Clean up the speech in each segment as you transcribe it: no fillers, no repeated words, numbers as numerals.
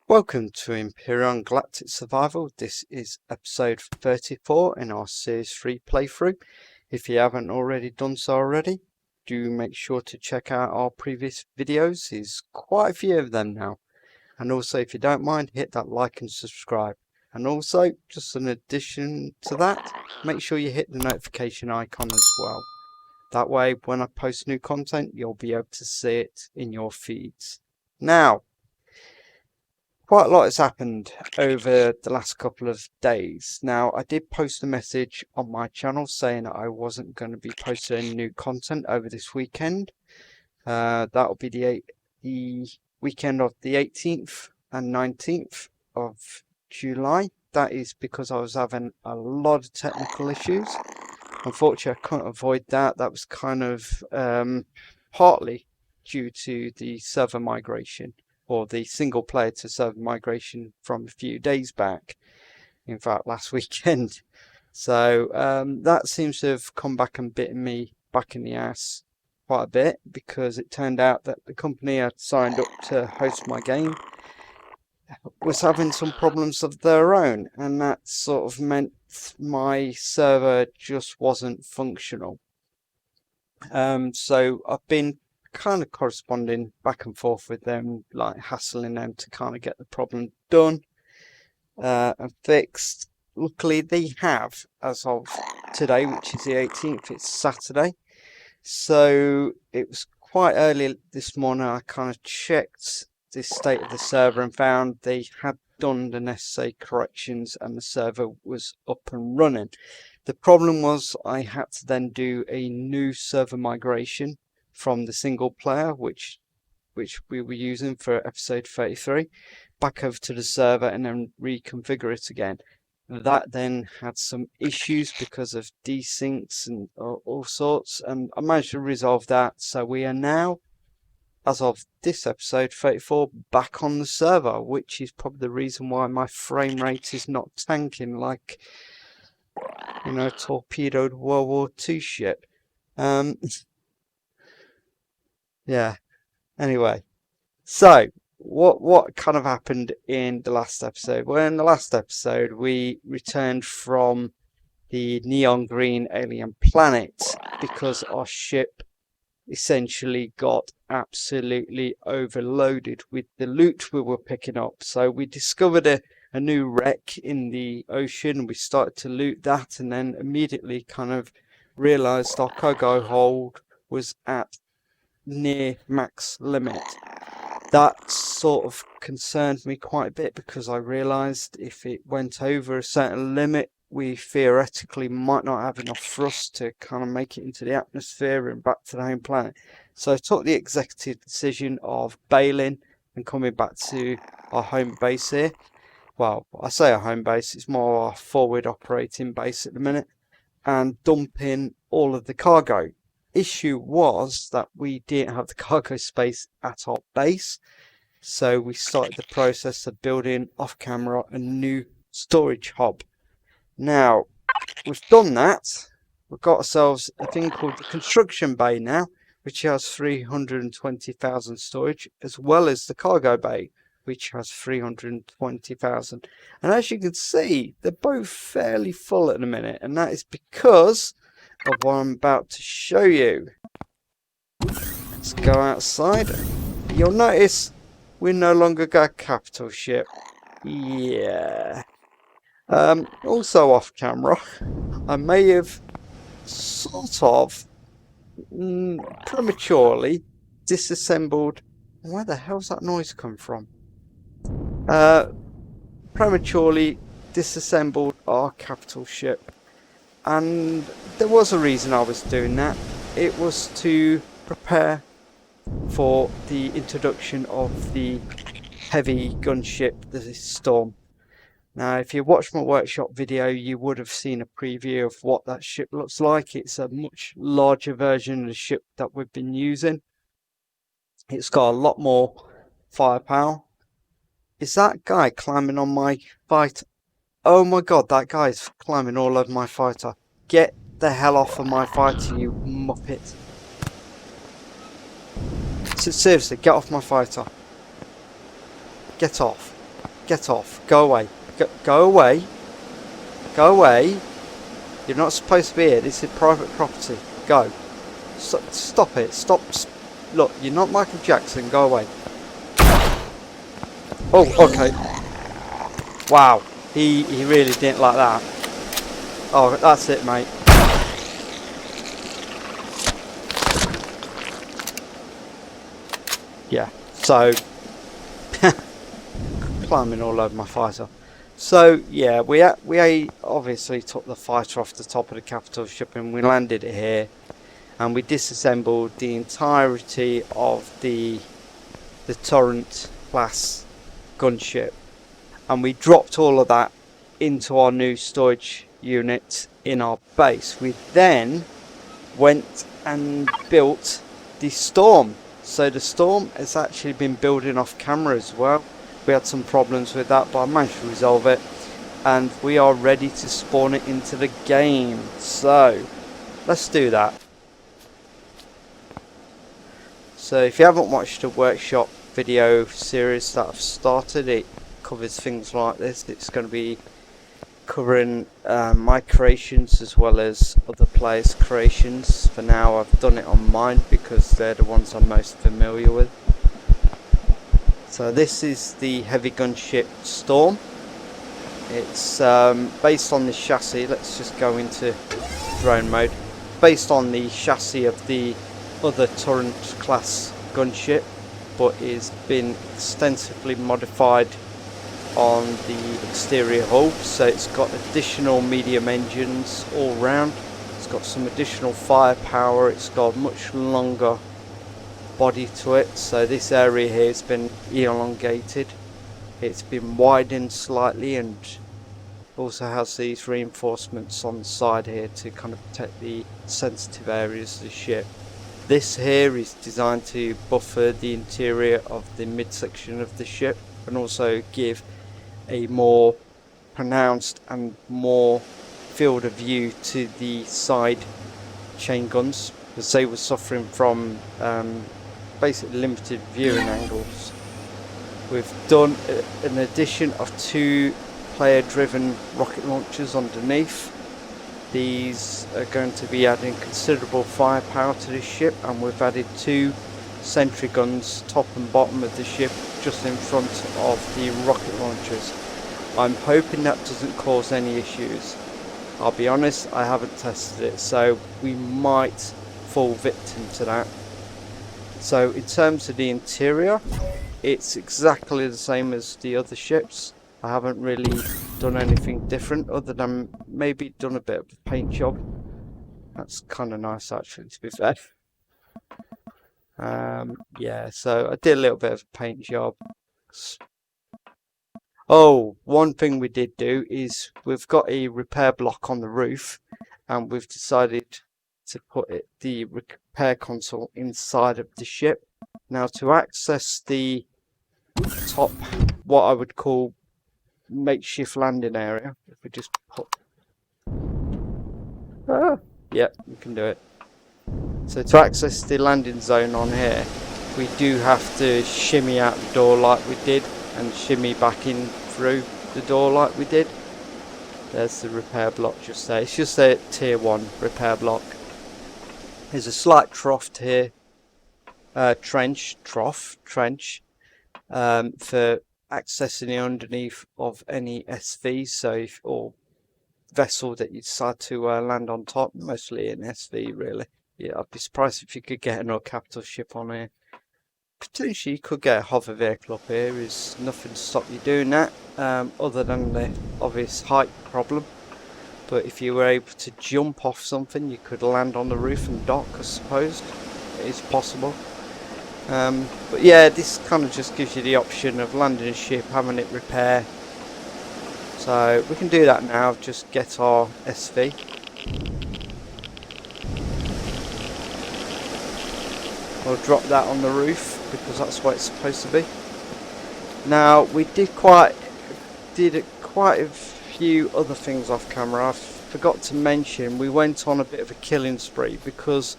Welcome to Empyrion Galactic Survival. This is episode 34 in our Series 3 playthrough. If you haven't already done so already, do make sure to check out our previous videos. There's quite a few of them now. And also, if you don't mind, hit that like and subscribe. And also, just in addition to that, make sure you hit the notification icon as well. That way, when I post new content, you'll be able to see it in your feeds. Now, quite a lot has happened over the last couple of days. Now, I did post a message on my channel saying that I wasn't going to be posting any new content over this weekend. That'll be the weekend of the 18th and 19th of July. That is because I was having a lot of technical issues. Unfortunately, I couldn't avoid that. That was kind of partly due to the server migration, or the single player to server migration from a few days back, in fact last weekend. So that seems to have come back and bitten me back in the ass quite a bit, because it turned out that the company I signed up to host my game was having some problems of their own, and that sort of meant my server just wasn't functional. So I've been kind of corresponding back and forth with them, like hassling them to kind of get the problem done and fixed. Luckily they have, as of today, which is the 18th. It's Saturday, so it was quite early this morning. I kind of checked the state of the server and found they had done the necessary corrections and the server was up and running. The problem was I had to then do a new server migration from the single player, which we were using for episode 33, back over to the server and then reconfigure it again. That then had some issues because of desyncs and all sorts, and I managed to resolve that. So we are now, as of this episode 34, back on the server, which is probably the reason why my frame rate is not tanking like, you know, torpedoed World War II ship. Yeah, anyway, so what kind of happened in the last episode? Well, in the last episode we returned from the neon green alien planet because our ship essentially got absolutely overloaded with the loot we were picking up. So we discovered a new wreck in the ocean. We started to loot that, and then immediately kind of realized our cargo hold was at near max limit. That sort of concerned me quite a bit, because I realized if it went over a certain limit, we theoretically might not have enough thrust to kind of make it into the atmosphere and back to the home planet. So I took the executive decision of bailing and coming back to our home base here. Well, I say our home base, it's more our forward operating base at the minute, and dumping all of the cargo. Issue was that we didn't have the cargo space at our base, so we started the process of building off camera a new storage hub. Now we've done that, we've got ourselves a thing called the construction bay now, which has 320,000 storage, as well as the cargo bay, which has 320,000. And as you can see, they're both fairly full at the minute, and that is because of what I'm about to show you. Let's go outside. You'll notice we no longer got a capital ship. Yeah. Also off camera, I may have sort of prematurely disassembled. Where the hell's that noise come from? Prematurely disassembled our capital ship. And there was a reason I was doing that. It was to prepare for the introduction of the Heavy Gunship, the Storm. Now, if you watched my workshop video, you would have seen a preview of what that ship looks like. It's a much larger version of the ship that we've been using. It's got a lot more firepower. Is that guy climbing on my fighter? Oh my god, that guy's climbing all over my fighter. Get the hell off of my fighter, you muppet. Seriously, get off my fighter. Get off. Get off. Go away. Go away. Go away. You're not supposed to be here. This is private property. Go. Stop it. Stop. Look, you're not Michael Jackson. Go away. Oh, okay. Wow. He really didn't like that. Oh, that's it, mate. Yeah. So, climbing all over my fighter. So yeah, we obviously took the fighter off the top of the capital ship and we landed it here, and we disassembled the entirety of the Torrent class gunship, and we dropped all of that into our new storage unit in our base. We then went and built the Storm. So the Storm has actually been building off camera as well. We had some problems with that, but I managed to resolve it, and we are ready to spawn it into the game. So let's do that. So if you haven't watched the workshop video series that I've started, it covers things like this. It's going to be covering my creations as well as other players' creations. For now I've done it on mine because they're the ones I'm most familiar with. So this is the Heavy Gunship Storm. It's based on the chassis. Let's just go into drone mode. Based on the chassis of the other Torrent class gunship, but is been extensively modified on the exterior hull. So it's got additional medium engines all round. It's got some additional firepower. It's got much longer body to it, so this area here has been elongated. It's been widened slightly, and also has these reinforcements on the side here to kind of protect the sensitive areas of the ship. This here is designed to buffer the interior of the midsection of the ship and also give a more pronounced and more field of view to the side chain guns, because they were suffering from basically limited viewing angles. We've done an addition of 2 player driven rocket launchers underneath. These are going to be adding considerable firepower to the ship, and we've added 2 sentry guns top and bottom of the ship just in front of the rocket launchers. I'm hoping that doesn't cause any issues. I'll be honest, I haven't tested it, so we might fall victim to that. So in terms of the interior, it's exactly the same as the other ships. I haven't really done anything different other than maybe done a bit of a paint job. That's kind of nice actually, to be fair. Yeah, so I did a little bit of a paint job. Oh, one thing we did do is we've got a repair block on the roof, and we've decided to put the repair console inside of the ship. Now, to access the top, what I would call makeshift landing area, if we just put, yeah, we can do it. So to access the landing zone on here, we do have to shimmy out the door like we did and shimmy back in through the door like we did. There's the repair block just there. It's just a tier 1 repair block. There's a slight trough here, trench for accessing the underneath of any SVs, so or vessel that you decide to land on top, mostly an SV really. Yeah, I'd be surprised if you could get another capital ship on here. Potentially you could get a hover vehicle up here. There's nothing to stop you doing that, other than the obvious height problem. But if you were able to jump off something, you could land on the roof and dock, I suppose. It is possible. But yeah, this kind of just gives you the option of landing a ship, having it repair. So we can do that now, just get our SV. We'll drop that on the roof because that's what it's supposed to be. Now, we did quite a few other things off camera. I forgot to mention, we went on a bit of a killing spree because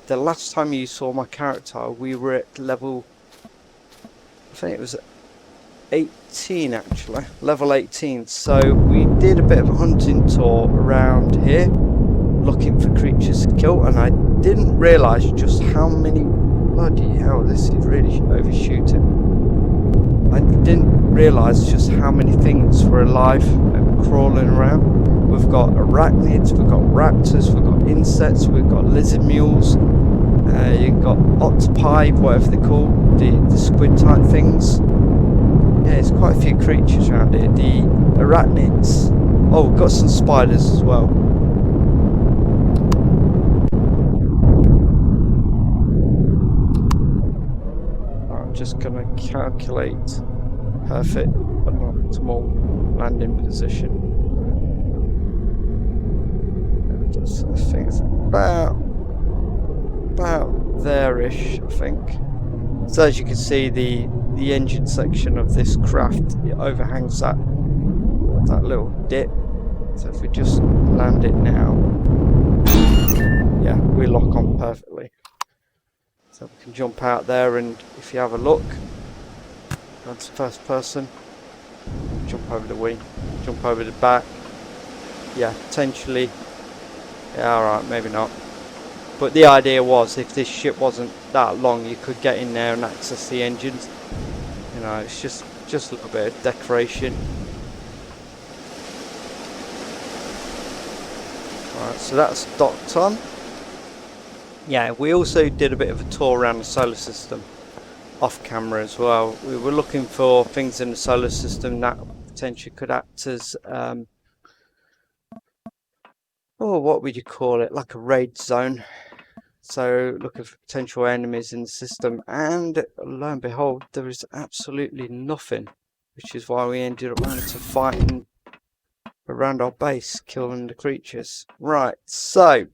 the last time you saw my character, we were at level, I think it was 18 actually, level 18. So we did a bit of a hunting tour around here, looking for creatures to kill, and I didn't realise just how many, bloody hell, this is really overshooting. I didn't realise just how many things were alive and crawling around. We've got arachnids, we've got raptors, we've got insects, we've got lizard mules, you've got octopi, whatever they're called, the squid type things. Yeah, there's quite a few creatures around here. The arachnids. Oh, we've got some spiders as well. I'm just going to calculate perfect but not optimal landing position. I think it's about there-ish, I think. So as you can see, the engine section of this craft, it overhangs that little dip. So if we just land it now, yeah, we lock on perfectly. So we can jump out there, and if you have a look, that's first person, jump over the wing, jump over the back. Yeah, potentially, yeah, alright, maybe not. But the idea was, if this ship wasn't that long, you could get in there and access the engines. You know, it's just a little bit of decoration. Alright, so that's docked on. Yeah, we also did a bit of a tour around the solar system off camera as well. We were looking for things in the solar system that potentially could act as oh, what would you call it, like a raid zone. So looking for potential enemies in the system, and lo and behold, there is absolutely nothing, which is why we ended up having to fight around our base, killing the creatures. Right, so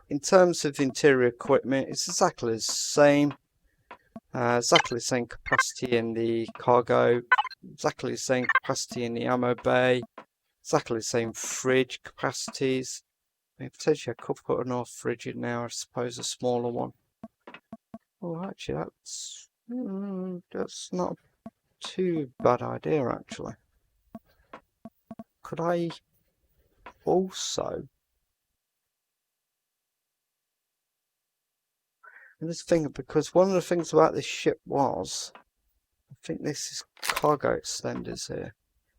in terms of interior equipment, it's exactly the same. Exactly the same capacity in the cargo, exactly the same capacity in the ammo bay, exactly the same fridge capacities. I mean, potentially I could put another fridge in now, I suppose, a smaller one. Oh, actually, that's not a too bad idea, actually. Could I also... And this thing, because one of the things about this ship was, I think this is cargo extenders here.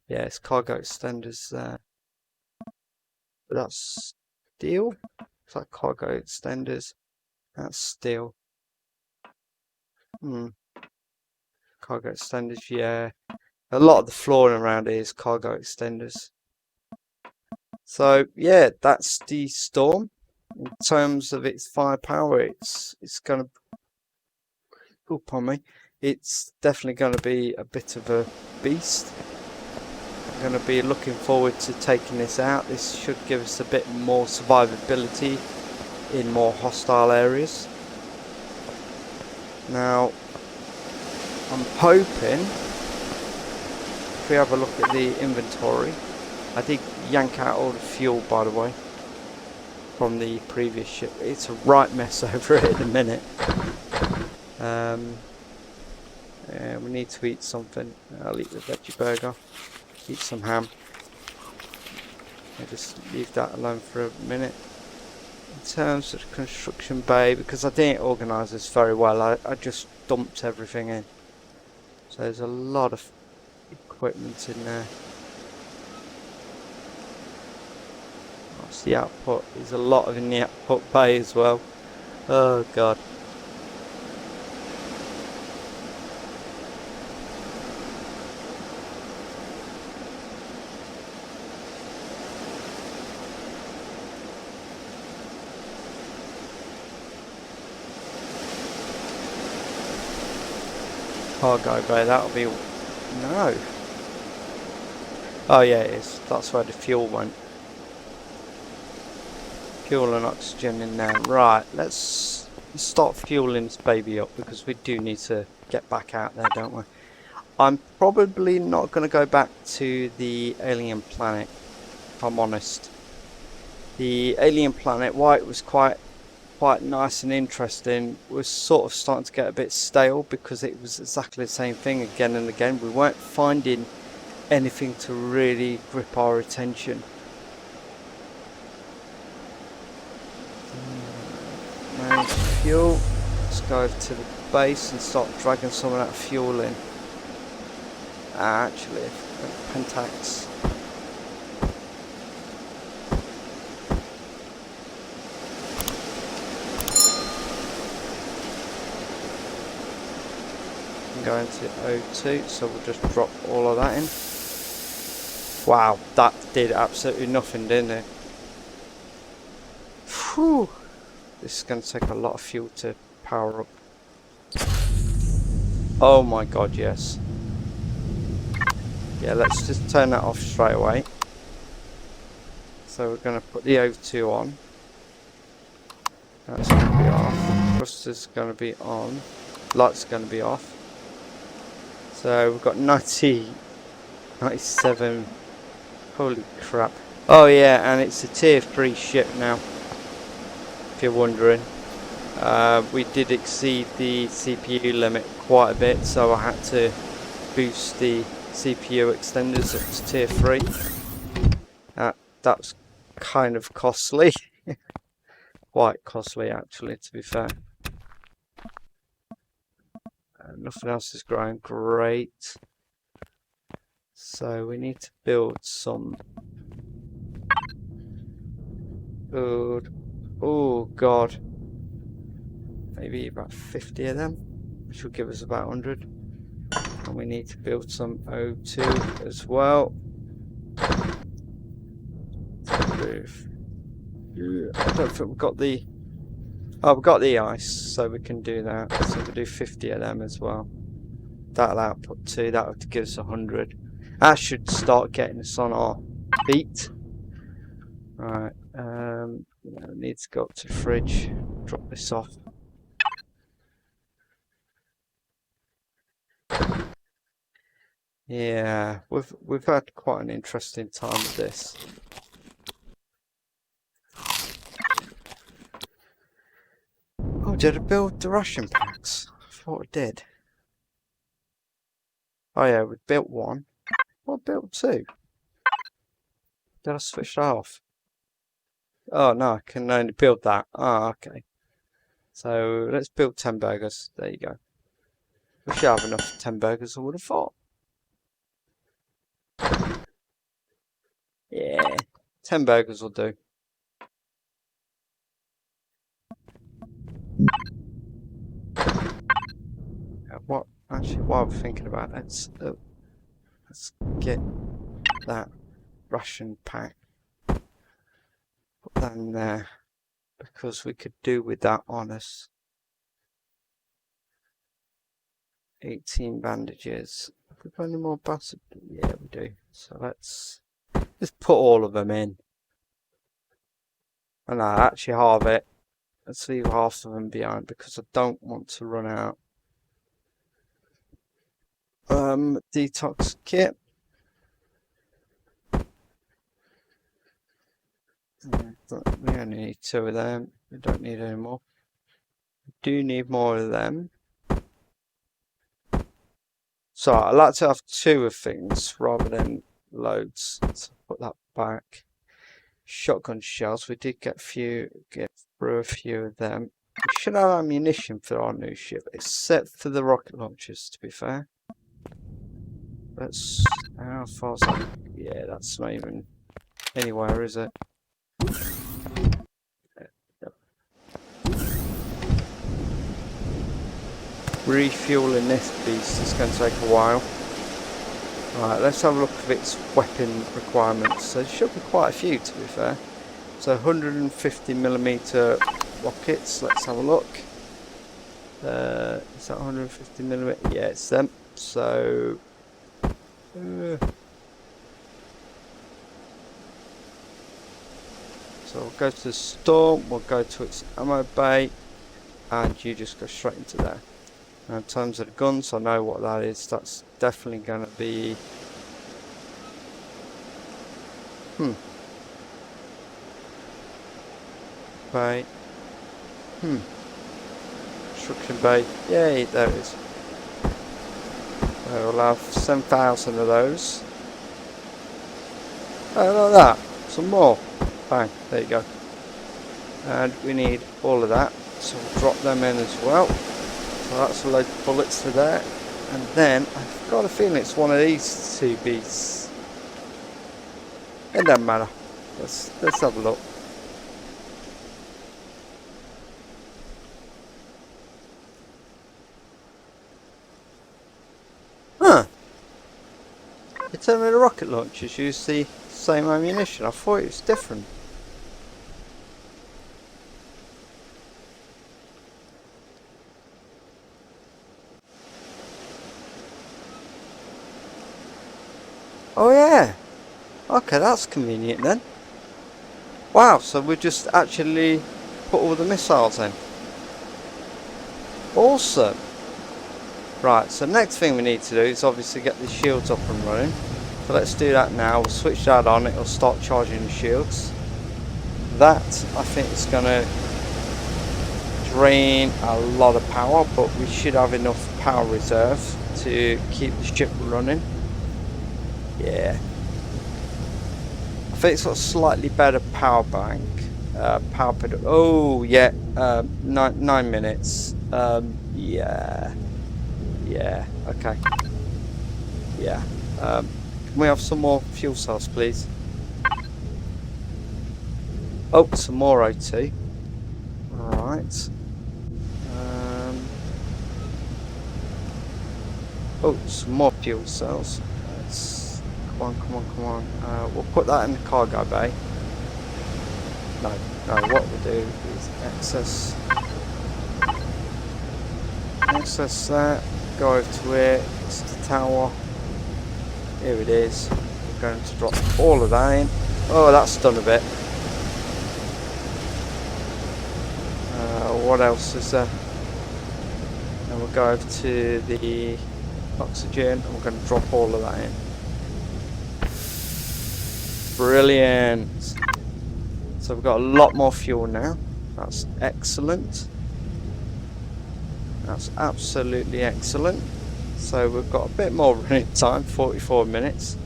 Yeah, it's cargo extenders there. But that's steel. It's like cargo extenders. That's steel. Cargo extenders, yeah. A lot of the flooring around here is cargo extenders. So yeah, that's the Storm. In terms of its firepower, it's gonna, oh, pardon me, it's definitely gonna be a bit of a beast. I'm gonna be looking forward to taking this out. This should give us a bit more survivability in more hostile areas. Now, I'm hoping, if we have a look at the inventory, I did yank out all the fuel, by the way, from the previous ship. It's a right mess over it at the minute. Yeah, we need to eat something. I'll eat the veggie burger. Eat some ham. I'll just leave that alone for a minute. In terms of the construction bay, because I didn't organise this very well, I just dumped everything in. So there's a lot of equipment in there. That's the output. There's a lot in the output bay as well. Oh god. Cargo bay, that'll be... no. Oh yeah, it is. That's where the fuel went. Fuel and oxygen in there. Right, let's start fueling this baby up, because we do need to get back out there, don't we? I'm probably not going to go back to the alien planet, if I'm honest. The alien planet, while it was quite quite nice and interesting was sort of starting to get a bit stale because it was exactly the same thing again and again. We weren't finding anything to really grip our attention. Manage fuel. Let's go over to the base and start dragging some of that fuel in. Actually, Pentax. Go into O2, so we'll just drop all of that in. Wow, that did absolutely nothing, didn't it? Whew. This is going to take a lot of fuel to power up. Oh my god, yes. Yeah, let's just turn that off straight away. So we're going to put the O2 on. That's going to be off. Thruster's going to be on. Light's going to be off. So we've got 90, 97. Holy crap. Oh yeah, and it's a tier 3 ship now, if you're wondering. We did exceed the CPU limit quite a bit, so I had to boost the CPU extenders up to tier 3. That's kind of costly. Quite costly actually, to be fair. Nothing else is growing. Great. So we need to build some food. Oh god. Maybe about 50 of them, which will give us about 100. And we need to build some O2 as well. I don't think we've got the... Oh, we've got the ice, so we can do that. So we'll do 50 of them as well. That'll output 2, that would give us 100. That should start getting us on our feet. Right, we need to go up to the fridge, drop this off. Yeah, we've had quite an interesting time with this. Oh, did I build the ration packs? I thought I did. Oh yeah, we built one. Well, I built 2. Did I switch that off? Oh no, I can only build that. Oh, okay. So let's build 10 burgers. There you go. We should have enough 10 burgers, I would have thought. Yeah, 10 burgers will do. What actually, while we're thinking about it, let's get that ration pack. Put that in there, because we could do with that on us. 18 bandages. Have we got any more bandages? Yeah, we do. So let's just put all of them in. And I actually halve it. Let's leave half of them behind because I don't want to run out. Detox kit. We only need 2 of them. We don't need any more. We do need more of them. So I like to have 2 of things rather than loads. Let's put that back. Shotgun shells. We did get through a few of them. We should have ammunition for our new ship, except for the rocket launchers, to be fair. That's how far is that? Yeah, that's not even anywhere, is it? Refueling this beast is going to take a while. Right, let's have a look at its weapon requirements. There should be quite a few, to be fair. So 150mm rockets, let's have a look. Is that 150mm? Yeah, it's them. So we'll go to the storm, we'll go to its ammo bay, and you just go straight into there. Now in terms of the guns, I know what that is. That's definitely going to be... Right. Construction bay. Yay, there it is. We'll have 7,000 of those. Oh, like that. Some more. Bang, there you go. And we need all of that. So we'll drop them in as well. So that's a load of bullets for there. And then I've got a feeling it's one of these two beasts. It doesn't matter. Let's have a look. Huh. You tell me the rocket launchers use the same ammunition. I thought it was different. Oh yeah. Okay, that's convenient then. Wow, so we just actually put all the missiles in. Awesome. Right, so next thing we need to do is obviously get the shields up and running. So let's do that now. We'll switch that on, it'll start charging the shields. That, I think, is going to drain a lot of power, but we should have enough power reserve to keep the ship running. Yeah. I think it's got a slightly better power bank. Oh, yeah. 9 minutes. Yeah. Yeah, okay. Yeah. Can we have some more fuel cells, please? Oh, some more O2. Alright. Oh, some more fuel cells. Come on. We'll put that in the cargo bay. No, what we'll do is access that, go over to it, it's the tower. Here it is. We're going to drop all of that in. Oh, that's done a bit. What else is there? And we'll go over to the oxygen and we're going to drop all of that in. Brilliant. So we've got a lot more fuel now. That's excellent. That's absolutely excellent. So we've got a bit more running time, 44 minutes.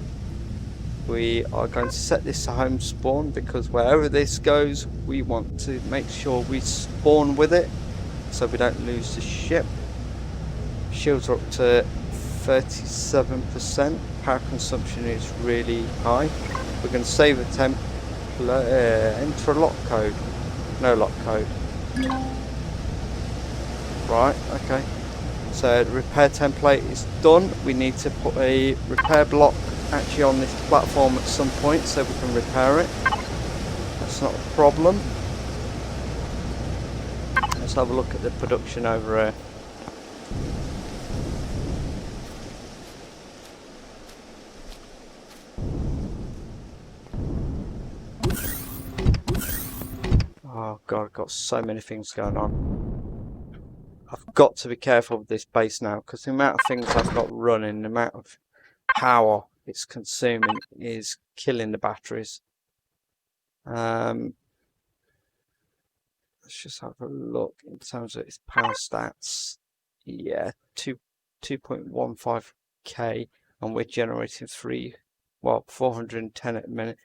We are going to set this to home spawn because wherever this goes, we want to make sure we spawn with it so we don't lose the ship. Shields are up to 37%. Power consumption is really high. We're going to save a template, enter a lock code. No lock code. Right, okay. So the repair template is done. We need to put a repair block actually on this platform at some point so we can repair it. That's not a problem. Let's have a look at the production over here. Oh god, I've got so many things going on. I've got to be careful with this base now because the amount of things I've got running, the amount of power it's consuming is killing the batteries. Let's just have a look in terms of its power stats. Yeah, 2.15k, and we're generating 410 at the minute.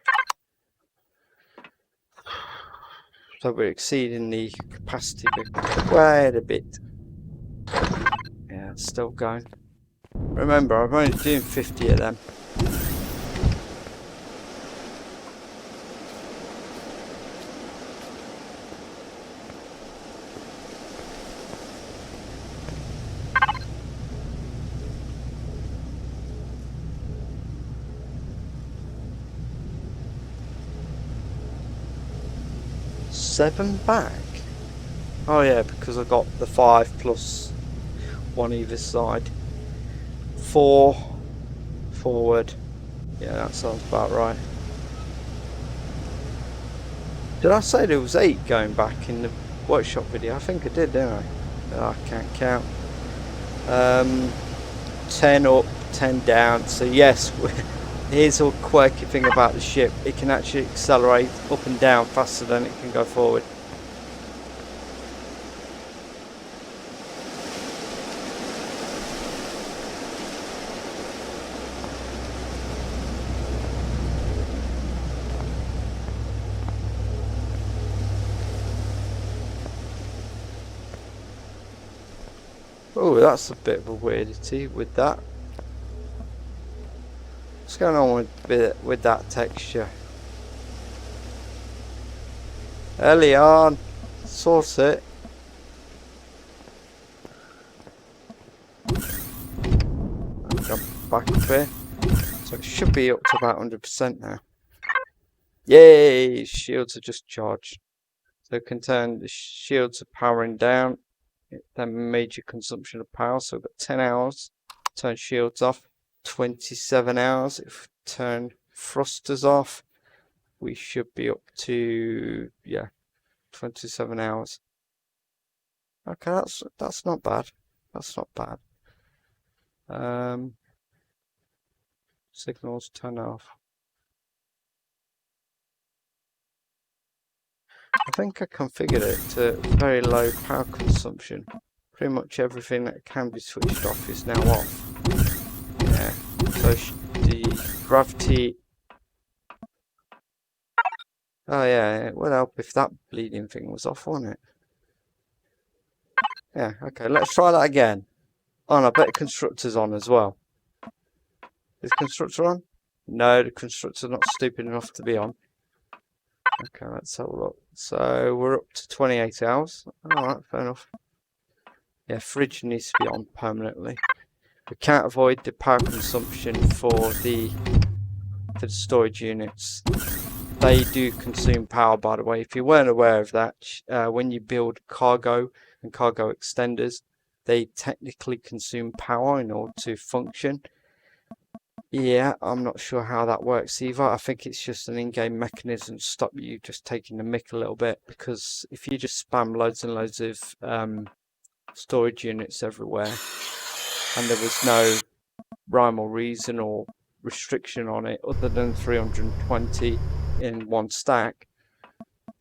So we're exceeding the capacity quite a bit. Yeah, it's still going. Remember, I'm only doing 50 of them. Seven back? Oh yeah, because I got the 5 plus 1 either side. 4 forward. Yeah, that sounds about right. Did I say there was 8 going back in the workshop video? I think I did, didn't I? Oh, I can't count. 10 up, 10 down. So yes, here's a quirky thing about the ship. It can actually accelerate up and down faster than it can go forward. Oh, that's a bit of a weirdity with that. What's going on with that texture? Early on, sort it. I'll go back up here. So it should be up to about 100% now. Yay! Shields are just charged. So it can turn the shields are powering down. Then major consumption of power. So we've got 10 hours. Turn shields off. 27 hours. If we turn thrusters off, we should be up to 27 hours. Okay, that's not bad. That's not bad. Signals turn off. I think I configured it to very low power consumption. Pretty much everything that can be switched off is now off. Yeah, so the gravity... Oh yeah, it would help if that bleeding thing was off, wouldn't it? Yeah, okay, let's try that again. Oh, and I bet constructor's on as well. Is constructor on? No, the constructor's not stupid enough to be on. Okay, let's have a look. So we're up to 28 hours. Alright, fair enough. Yeah, fridge needs to be on permanently. We can't avoid the power consumption for the storage units. They do consume power, by the way. If you weren't aware of that, when you build cargo and cargo extenders, they technically consume power in order to function. Yeah, I'm not sure how that works either. I think it's just an in-game mechanism to stop you just taking the mick a little bit, because if you just spam loads and loads of storage units everywhere and there was no rhyme or reason or restriction on it other than 320 in one stack,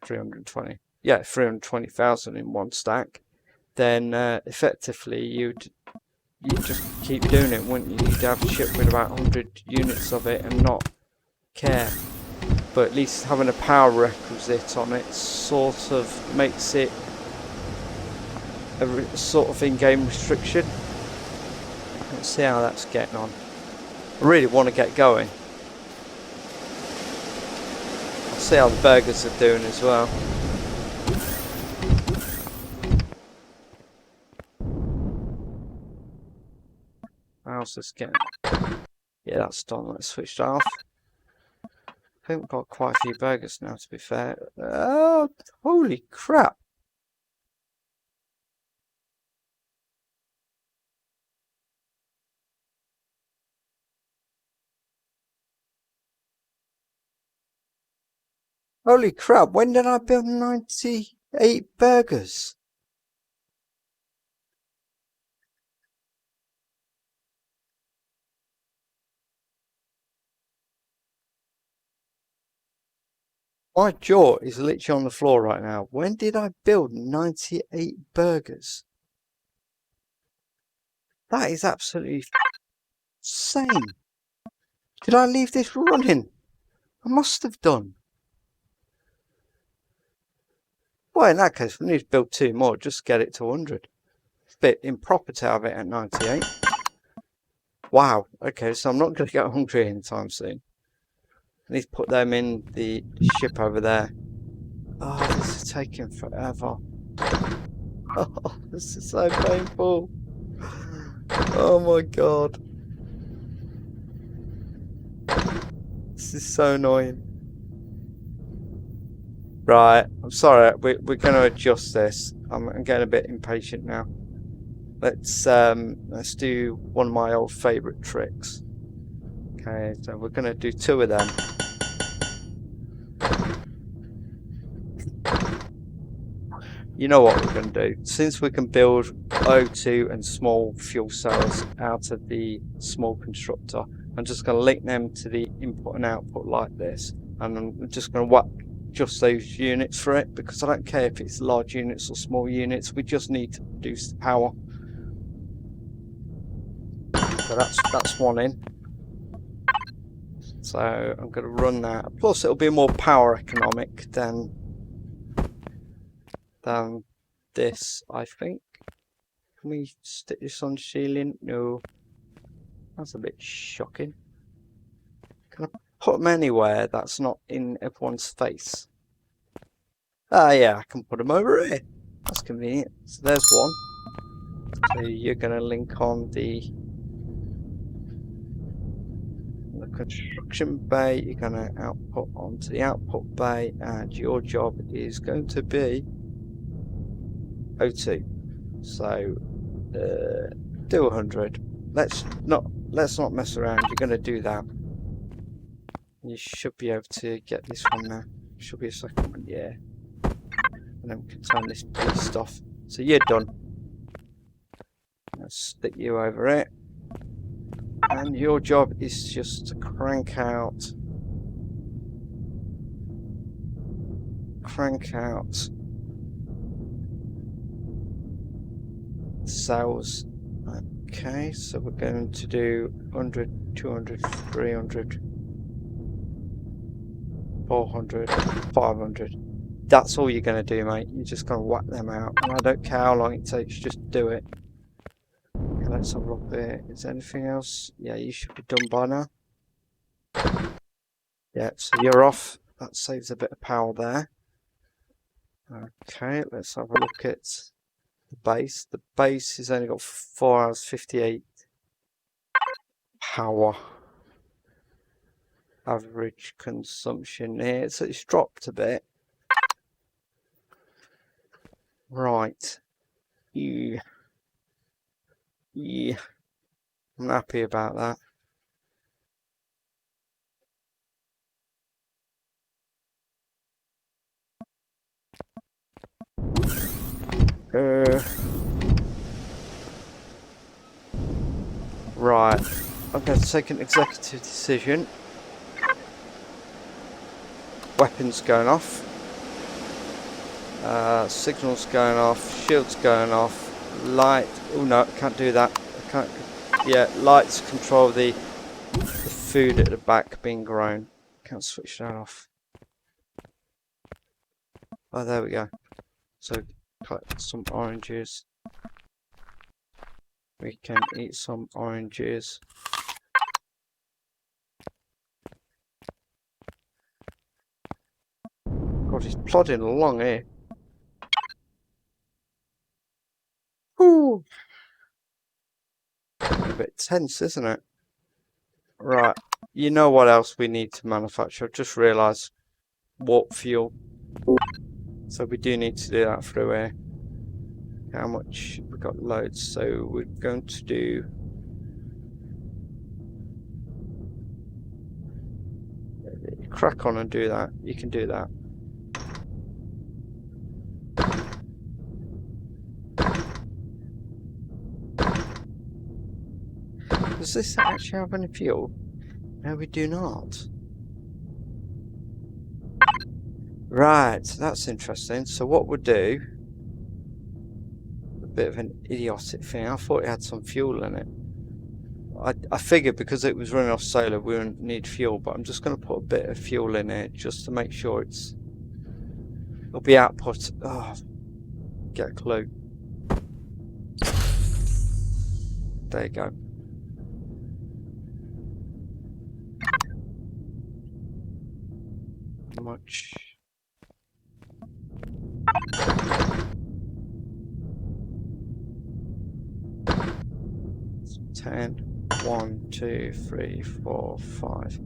320, yeah, 320,000 in one stack, then effectively you'd just keep doing it, wouldn't you? You'd have a ship with about 100 units of it and not care. But at least having a power requisite on it sort of makes it a sort of in-game restriction. Let's see how that's getting on. I really want to get going. I'll see how the burgers are doing as well. How's this getting? Yeah, that's done. Let's switch that off. I think we've got quite a few burgers now, to be fair. Oh, holy crap! Holy crap, when did I build 98 burgers? My jaw is literally on the floor right now. When did I build 98 burgers? That is absolutely insane. Did I leave this running? I must have done. Well, in that case, we need to build 2 more just to get it to 100. It's a bit improper to have it at 98. Wow, okay, so I'm not going to get hungry anytime soon. I need to put them in the ship over there. Oh, this is taking forever. Oh, this is so painful. Oh my god. This is so annoying. Right, I'm sorry, we're going to adjust this. I'm getting a bit impatient now. Let's do one of my old favourite tricks. Okay, so we're going to do 2 of them. You know what we're going to do? Since we can build O2 and small fuel cells out of the small constructor, I'm just going to link them to the input and output like this. And I'm just going to whack just those units for it, because I don't care if it's large units or small units, we just need to produce the power. So that's one in. So I'm going to run that. Plus it'll be more power economic than this, I think. Can we stick this on ceiling? No. That's a bit shocking. Can I put them anywhere that's not in everyone's face? Ah, yeah, I can put them over here. That's convenient. So there's one. So you're going to link on the construction bay. You're going to output onto the output bay, and your job is going to be O2. So do 100. Let's not mess around. You're going to do that. You should be able to get this one now. Should be a second one, yeah. And then we can turn this beast off. So you're done. Let's stick you over it. And your job is just to crank out cells. Okay, so we're going to do 100, 200, 300, 400, 500. That's all you're going to do, mate. You're just going to whack them out. And I don't care how long it takes, just do it. Okay, let's have a look there. Is there anything else? Yeah, you should be done by now. Yeah, so you're off. That saves a bit of power there. Okay, let's have a look at the base. The base has only got 4 hours 58 power. Average consumption here, so it's dropped a bit. Right. Yeah. I'm happy about that. Right. I'm going to take an executive decision. Weapons going off. Signals going off. Shields going off. Light. Oh no, can't do that. I can't. Yeah, lights control the food at the back being grown. Can't switch that off. Oh, there we go. So, collect some oranges. We can eat some oranges. God, he's plodding along here. Whew. A bit tense, isn't it? Right. You know what else we need to manufacture? I've just realised. Warp fuel. So we do need to do that through here. How much? We've got loads. So we're going to do... Crack on and do that. You can do that. Does this actually have any fuel? No, we do not. Right, that's interesting. So what we'll do... A bit of an idiotic thing. I thought it had some fuel in it. I figured because it was running off solar we wouldn't need fuel, but I'm just going to put a bit of fuel in it just to make sure it'll be output. Oh, get a clue. There you go. How much? $10. 1, 2, 3, 4, 5.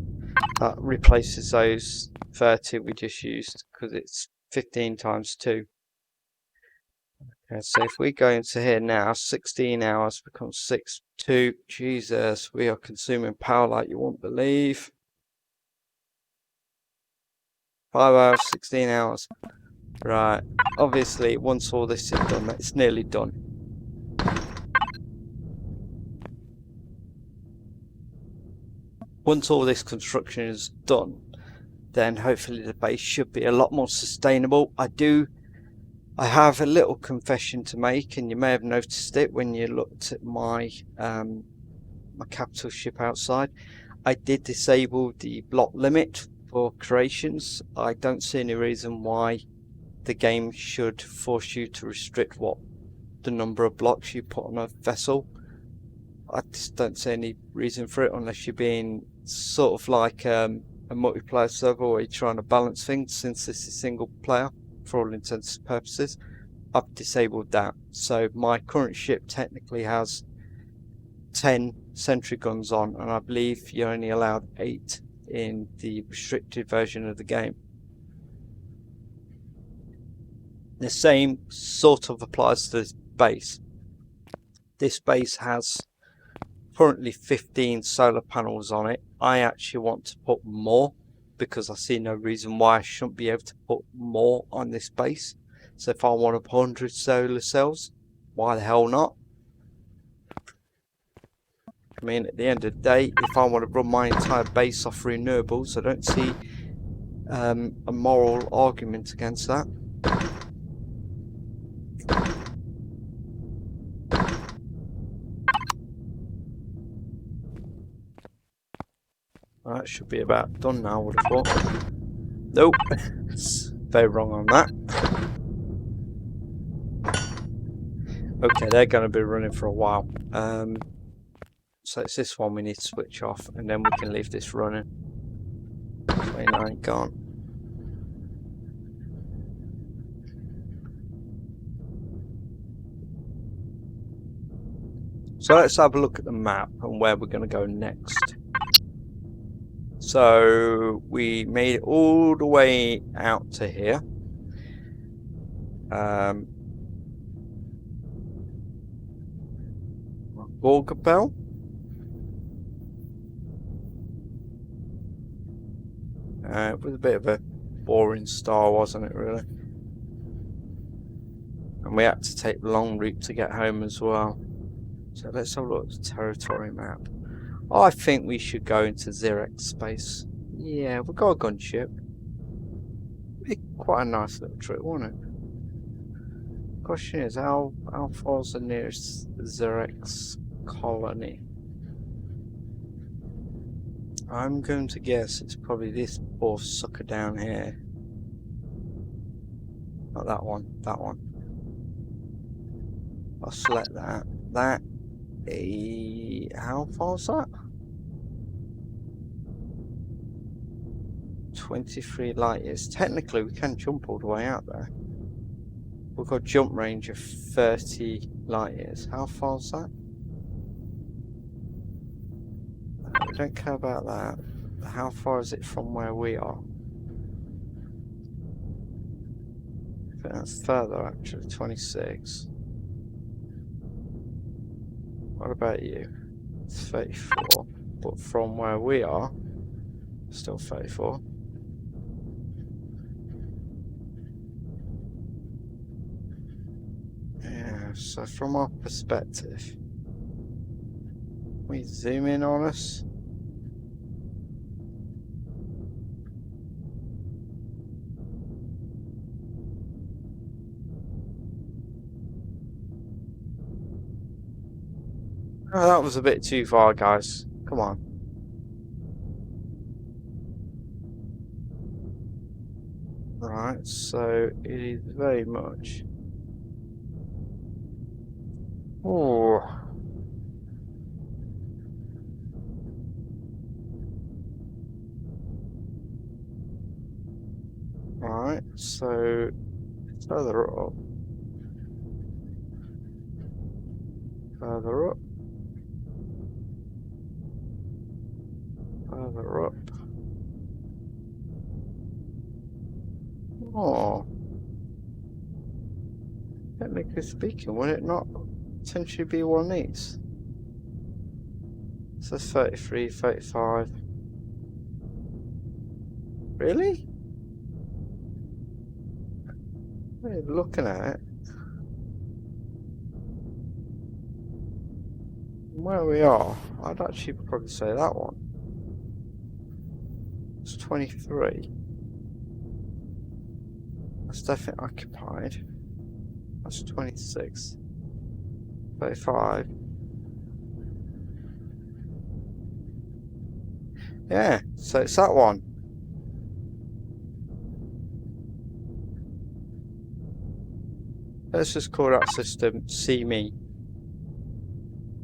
That replaces those 30 we just used because it's 15 times 2. Okay, so if we go into here now, 16 hours becomes 6, 2. Jesus, we are consuming power like you won't believe. 5 hours, 16 hours. Right, obviously once all this is done, it's nearly done. Once all this construction is done, then hopefully the base should be a lot more sustainable. I have a little confession to make, and you may have noticed it when you looked at my my capital ship outside. I did disable the block limit for creations. I don't see any reason why the game should force you to restrict what the number of blocks you put on a vessel. I just don't see any reason for it unless you're being sort of like a multiplayer server where you're trying to balance things. Since this is single player for all intents and purposes, I've disabled that. So my current ship technically has 10 sentry guns on, and I believe you're only allowed 8 in the restricted version of the game. The same sort of applies to this base. This base has currently 15 solar panels on it. I actually want to put more because I see no reason why I shouldn't be able to put more on this base. So if I want 100 solar cells, why the hell not? I mean, at the end of the day, if I want to run my entire base off renewables, I don't see a moral argument against that. That should be about done now, I would have thought. Nope. Very wrong on that. Okay, they're going to be running for a while. So it's this one we need to switch off, and then we can leave this running. 29 gone. So let's have a look at the map and where we're going to go next. So we made it all the way out to here. Gorgabel. It was a bit of a boring star, wasn't it, really? And we had to take the long route to get home as well. So let's have a look at the territory map. I think we should go into Xerex space. Yeah, we've got a gunship. Be quite a nice little trip, won't it? Question is, how far is the nearest Xerex colony? I'm going to guess it's probably this poor sucker down here. Not that one, that one. I'll select that. How far is that? 23 light years. Technically we can jump all the way out there. We've got a jump range of 30 light years. How far is that? We don't care about that. How far is it from where we are? I think that's further actually, 26. What about you? It's 34. But from where we are, still 34. Yeah, so from our perspective, we zoom in on us. Oh, that was a bit too far, guys. Come on. Right, so it is very much... Oh. Right, so further up. Further up. Further up. Oh. Technically speaking, would it not potentially be one of these? So 33, 35. Really? Looking at it. Where we are, I'd actually probably say that one. It's 23. That's definitely occupied. That's 26. 35. Yeah, so it's that one. let's just call that system See Me.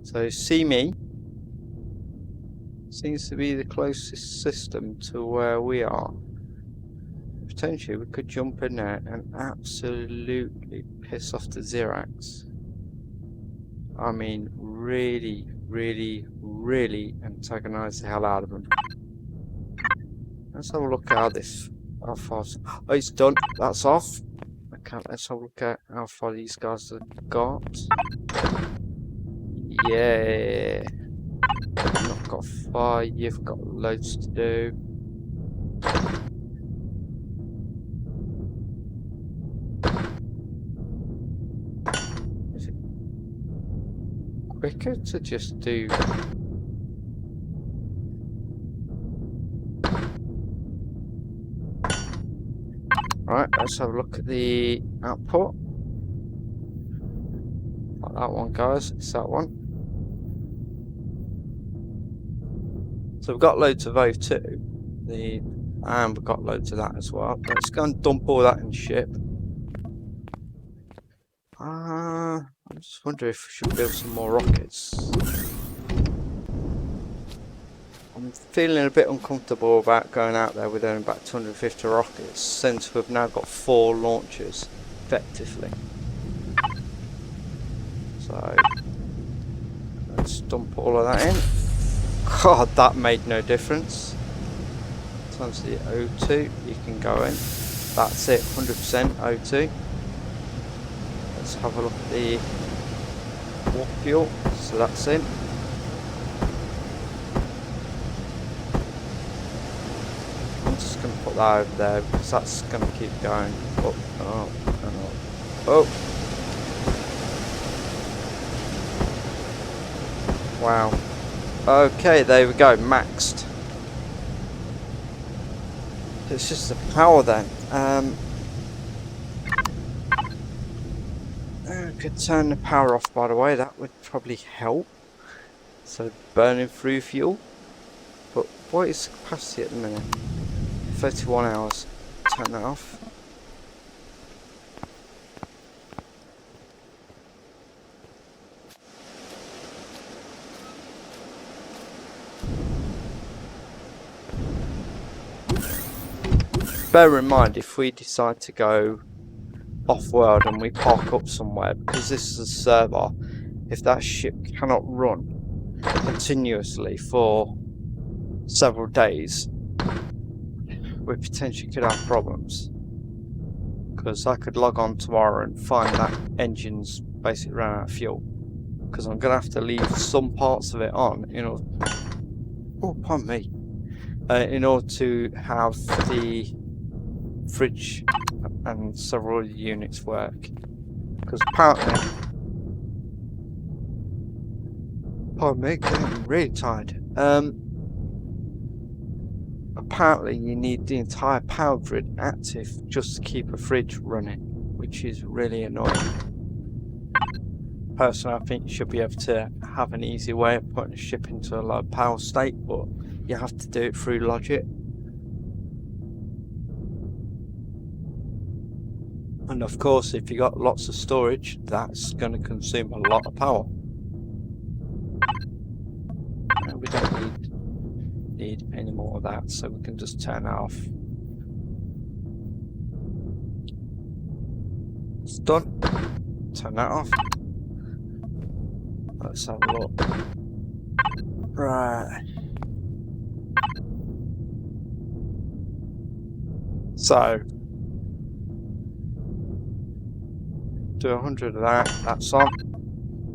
So See Me seems to be the closest system to where we are. Potentially we could jump in there and absolutely piss off the Xerax. I mean, really, really, really antagonize the hell out of them. Let's have a look at how far. Oh, it's done. That's off. Okay, let's have a look at how far these guys have got. Yeah. Not got far. You've got loads to do. Is it quicker to just do? Right, let's have a look at the output. Not that one, guys, it's that one. So we've got loads of O2, and we've got loads of that as well. Let's go and dump all that in ship. I'm just wondering if we should build some more rockets. I'm feeling a bit uncomfortable about going out there with only about 250 rockets, since we've now got 4 launchers, effectively. So, let's dump all of that in. God, that made no difference. Times the O2, you can go in. That's it, 100% O2. Let's have a look at the warp fuel. So that's in. I'm just going to put that over there because that's going to keep going up and up and up. Oh! Wow. Okay, there we go, maxed. It's just the power then. I could turn the power off, by the way, that would probably help. So burning through fuel. But what is the capacity at the minute? 31 hours. Turn that off. Bear in mind, if we decide to go off-world and we park up somewhere, because this is a server, if that ship cannot run continuously for several days, we potentially could have problems. Because I could log on tomorrow and find that engine's basically run out of fuel. Because I'm going to have to leave some parts of it on, in order, oh, pardon me, in order to have the fridge and several units work, because apparently, pardon me, getting really tired. Apparently you need the entire power grid active just to keep a fridge running, which is really annoying. Personally, I think you should be able to have an easy way of putting a ship into a low power state, but you have to do it through logic. And of course, if you got lots of storage, that's going to consume a lot of power. And we don't need any more of that, so we can just turn that off. It's done. Turn that off. Let's have a look. Right. So, do 100 of that, that's on.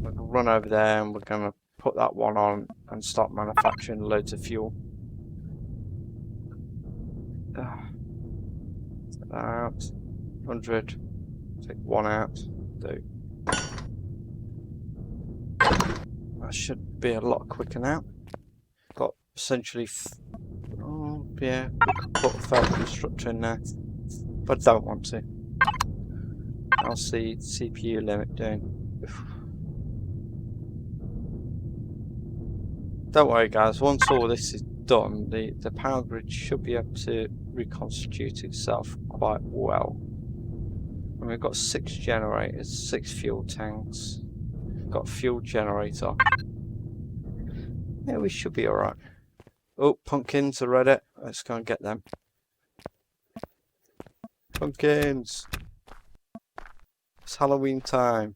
We're going to run over there and we're going to put that one on and start manufacturing loads of fuel. Take that out. 100. Take one out. Do. That should be a lot quicker now. Got essentially. Oh, yeah, we could put a fair constructor in there, but I don't want to. How's the CPU limit doing? Don't worry, guys, once all this is done, the power grid should be able to reconstitute itself quite well. And we've got 6 generators, 6 fuel tanks. Got a fuel generator. Yeah, we should be alright. Oh, pumpkins are ready. Let's go and get them. Pumpkins! It's Halloween time.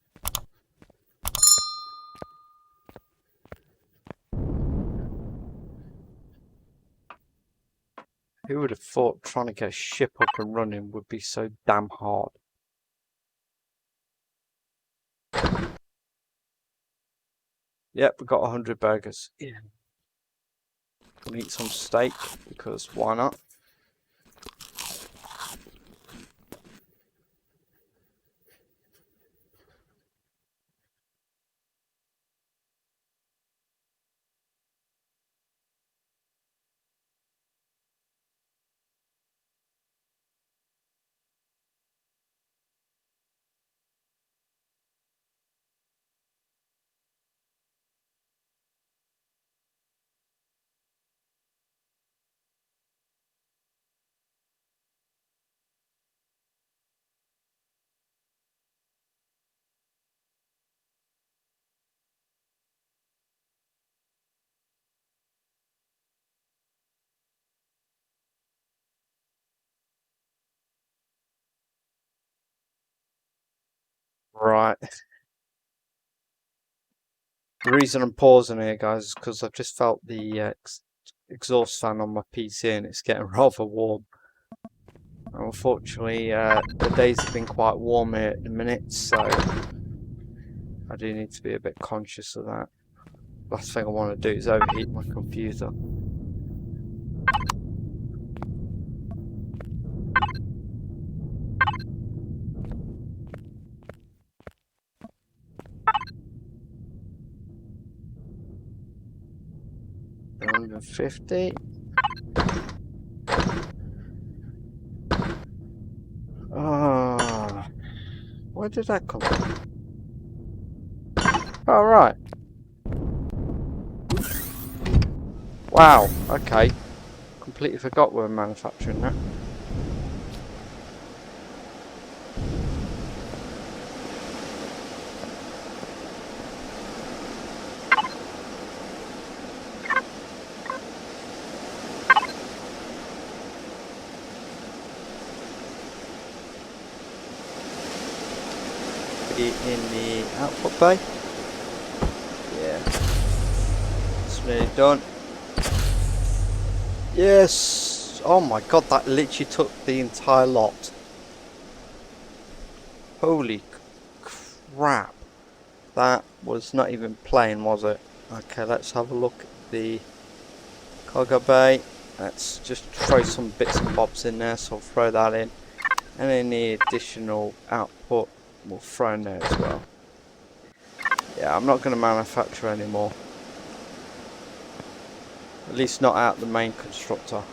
Who would have thought trying to get a ship up and running would be so damn hard? Yep, we got 100 burgers. Yeah. We'll eat some steak, because why not? Right. The reason I'm pausing here, guys, is because I've just felt the exhaust fan on my PC and it's getting rather warm. Unfortunately, the days have been quite warm here at the minute, so I do need to be a bit conscious of that. Last thing I want to do is overheat my computer. $150. Ah, where did that come from? Oh, right. Wow, okay. Completely forgot we were manufacturing that. In the output bay. Yeah. It's nearly done. Yes! Oh my god, that literally took the entire lot. Holy crap. That was not even playing, was it? Okay, let's have a look at the cargo bay. Let's just throw some bits and bobs in there, so I'll throw that in. And any additional output we'll throw in there as well. Yeah, I'm not going to manufacture anymore. At least not out the main constructor.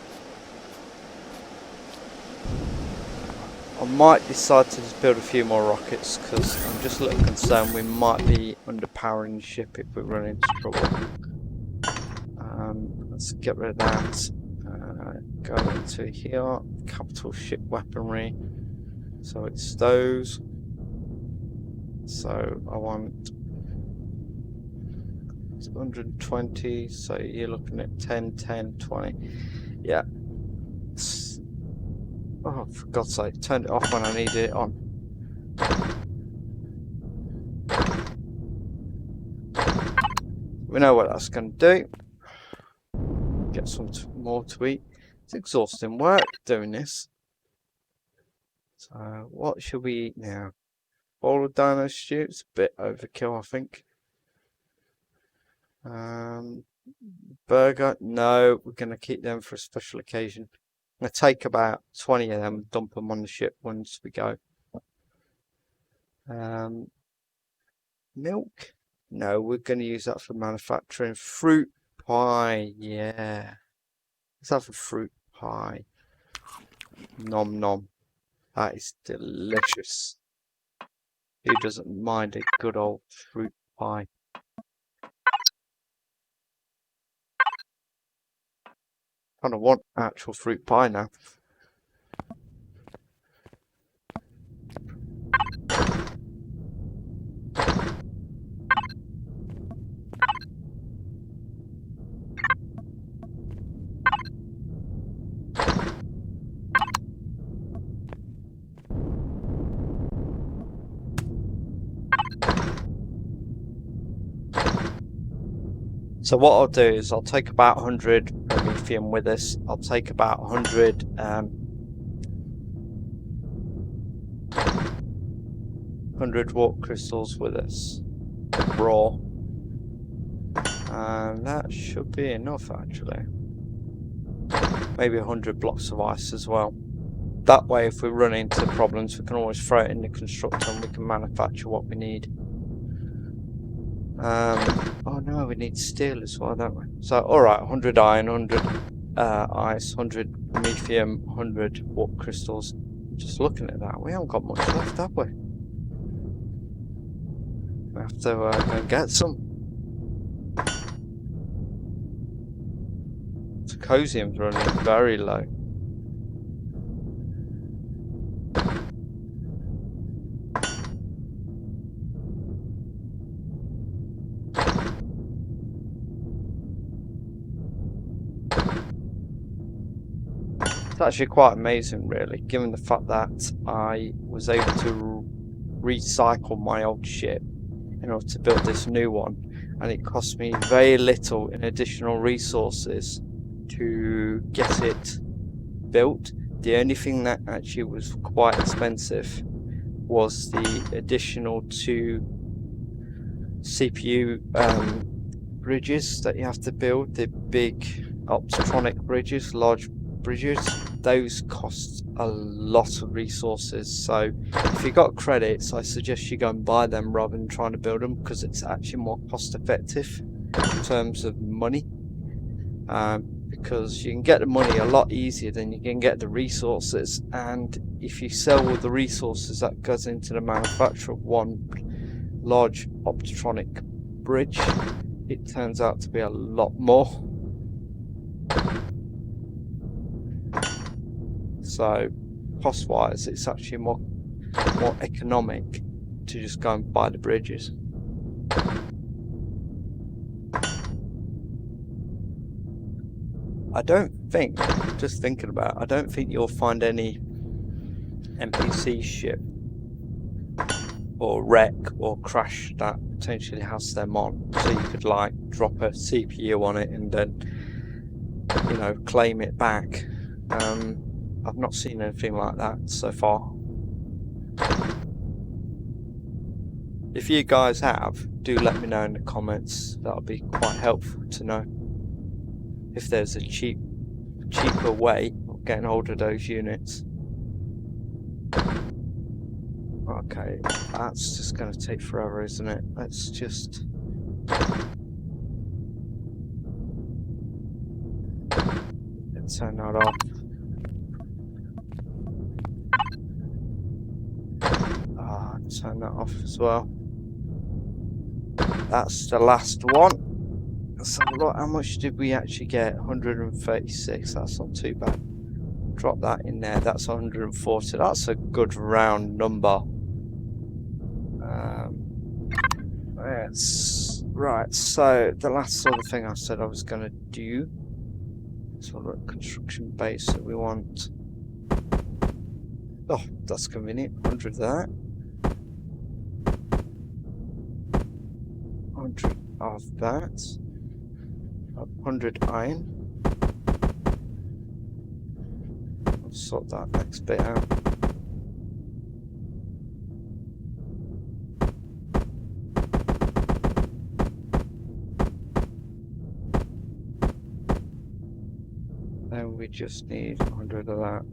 I might decide to just build a few more rockets because I'm just a little concerned we might be underpowering the ship if we run into trouble. Let's get rid of that. Go into here, capital ship weaponry. So it's those. So I want 120, so you're looking at 10, 10, 20. Yeah. Oh, for God's sake, turned it off when I needed it on. We know what that's going to do. Get some more to eat. It's exhausting work doing this. So, what should we eat now? Bowl of dino stew. It's a bit overkill, I think. Burger. No, we're going to keep them for a special occasion. I'm going to take about 20 of them and dump them on the ship once we go. Milk. No, we're going to use that for manufacturing. Fruit pie. Yeah. Let's have a fruit pie. Nom nom. That is delicious. Who doesn't mind a good old fruit pie? Kind of want actual fruit pie now. So what I'll do is I'll take about 100 promethium with us. I'll take about 100 100 warp crystals with us, raw. And that should be enough actually. Maybe 100 blocks of ice as well. That way if we run into problems we can always throw it in the constructor and we can manufacture what we need. Oh no, we need steel as well, don't we? So alright, 100 iron, 100 ice, 100 promethium, 100 warp crystals. Just looking at that, we haven't got much left, have we? We have to go and get some. Cosium's running very low. It's actually quite amazing really, given the fact that I was able to recycle my old ship in order to build this new one, and it cost me very little in additional resources to get it built. The only thing that actually was quite expensive was the additional 2 CPU bridges that you have to build, the big optronic bridges, large bridges. Those cost a lot of resources, so if you got credits I suggest you go and buy them rather than trying to build them, because it's actually more cost effective in terms of money, because you can get the money a lot easier than you can get the resources, and if you sell all the resources that goes into the manufacture of one large optronic bridge, it turns out to be a lot more. So cost wise it's actually more economic to just go and buy the bridges. I don't think, just thinking about it, I don't think you'll find any NPC ship or wreck or crash that potentially has them on, so you could like drop a CPU on it and then, you know, claim it back. I've not seen anything like that so far. If you guys have, do let me know in the comments. That'll be quite helpful to know if there's a cheaper way of getting hold of those units. Okay, that's just going to take forever, isn't it? Let's just turn that off. Turn that off as well. That's the last one. So how much did we actually get? 136. That's not too bad. Drop that in there. That's 140. That's a good round number. Right. So the last sort of thing I said I was going to do. Sort of construction base that we want. Oh, that's convenient. 100 of that. 100 of that. 100 iron. I'll sort that next bit out. Then we just need 100 of that.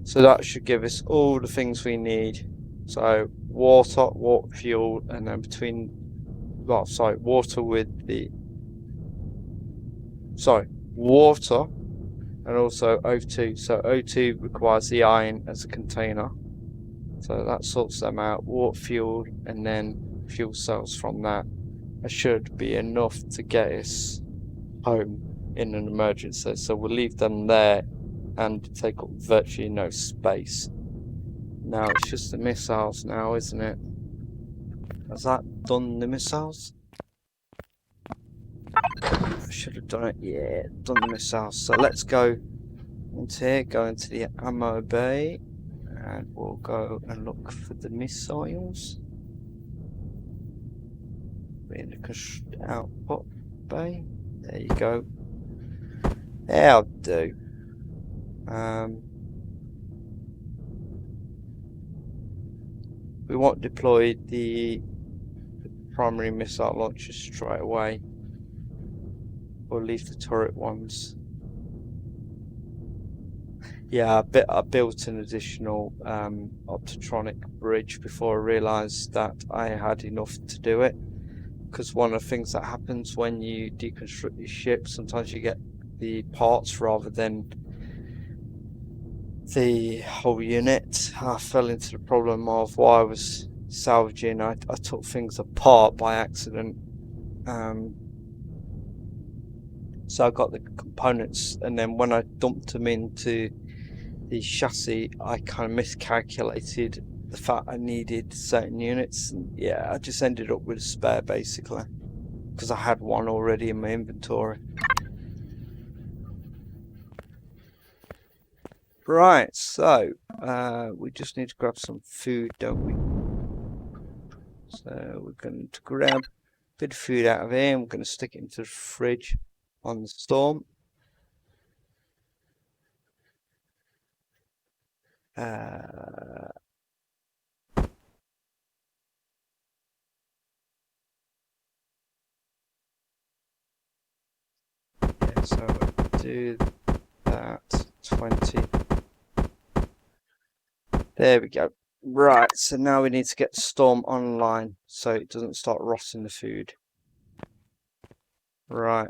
So that should give us all the things we need. So water, warp fuel, and then between, well, sorry, water with the, sorry, water and also O2. So O2 requires the iron as a container. So that sorts them out. Warp fuel and then fuel cells from that. That should be enough to get us home in an emergency. So we'll leave them there and take up virtually no space. Now it's just the missiles now, isn't it? Has that done the missiles? I should have done it. Yeah, done the missiles. So let's go into here, go into the ammo bay, and we'll go and look for the missiles. In the output bay. There you go. That'll do. We won't deploy the primary missile launchers straight away. We'll leave the turret ones. Yeah, I built an additional optotronic bridge before I realised that I had enough to do it. Because one of the things that happens when you deconstruct your ship, sometimes you get the parts rather than the whole unit. I fell into the problem of while I was salvaging, I took things apart by accident. So I got the components, and then when I dumped them into the chassis, I kind of miscalculated the fact I needed certain units, and yeah, I just ended up with a spare basically, because I had one already in my inventory. Right, so we just need to grab some food, don't we? So we're going to grab a bit of food out of here, and we're going to stick it into the fridge on the storm. So we'll do that 20. There we go. Right, so now we need to get Storm online so it doesn't start rotting the food. Right,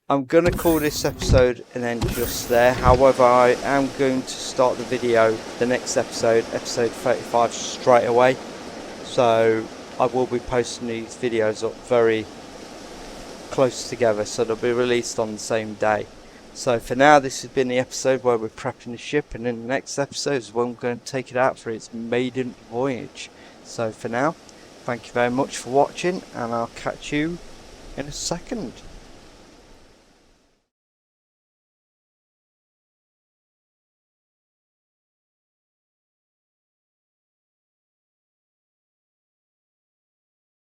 I'm going to call this episode an end just there. However, I am going to start the video, the next episode, episode 35, straight away. So I will be posting these videos up very close together, so they'll be released on the same day. So for now, this has been the episode where we're prepping the ship, and in the next episode is when we're going to take it out for its maiden voyage. So for now, thank you very much for watching, and I'll catch you in a second.